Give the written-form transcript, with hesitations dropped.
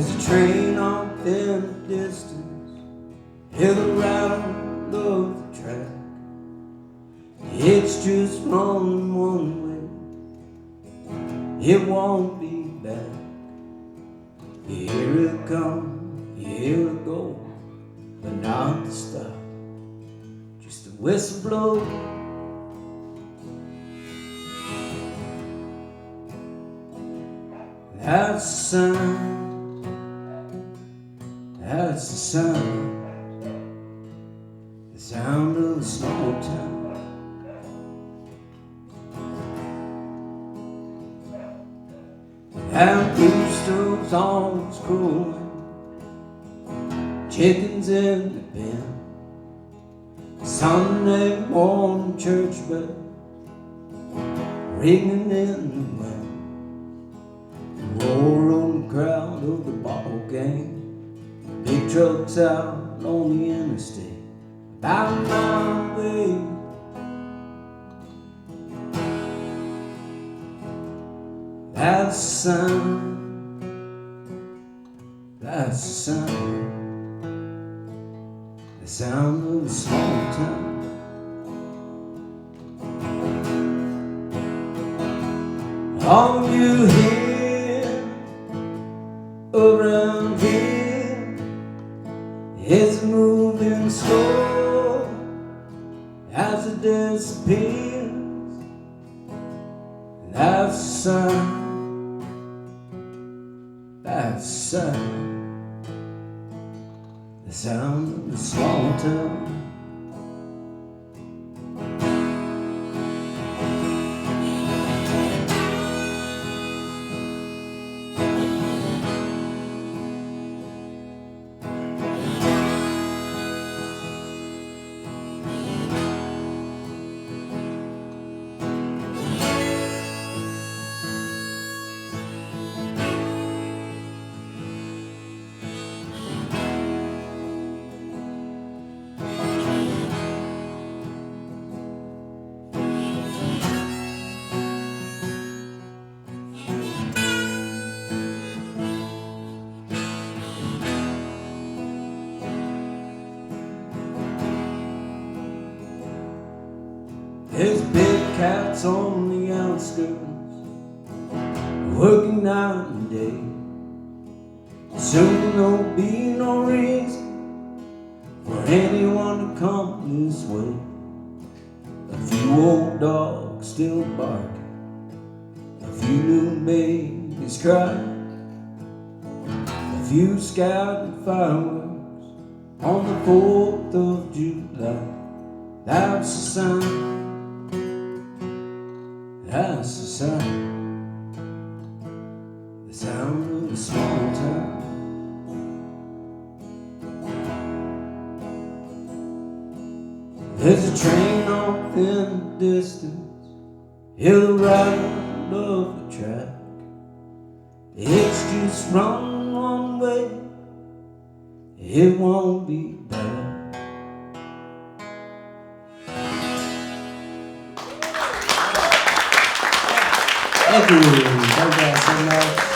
There's a train off in the distance, hear the rattle of the track. It's just running one way, it won't be back. You hear it come, you hear it go, but not the stop, just a whistle blow. That's the sound, that's the sound of a small town. And roosters always crowing, chickens in the pen, Sunday morning church bell ringing in the wind, the roar on the crowd of the ball game, big trucks out on the interstate about a mile away. That's the sound, that's the sound of a small town. All you hear around here is moving slow as it disappears. That's the sound, that's the sound of a small town. There's big cats on the outskirts, working night and day. Soon there'll be no reason for anyone to come this way. A few old dogs still barking, a few new babies crying, a few scouting fireworks on the 4th of July. That's the sound, that's the sound of a small town. There's a train off in the distance, hear the rattle of the track. It's just running one way, it won't be back. Thank you guys so much.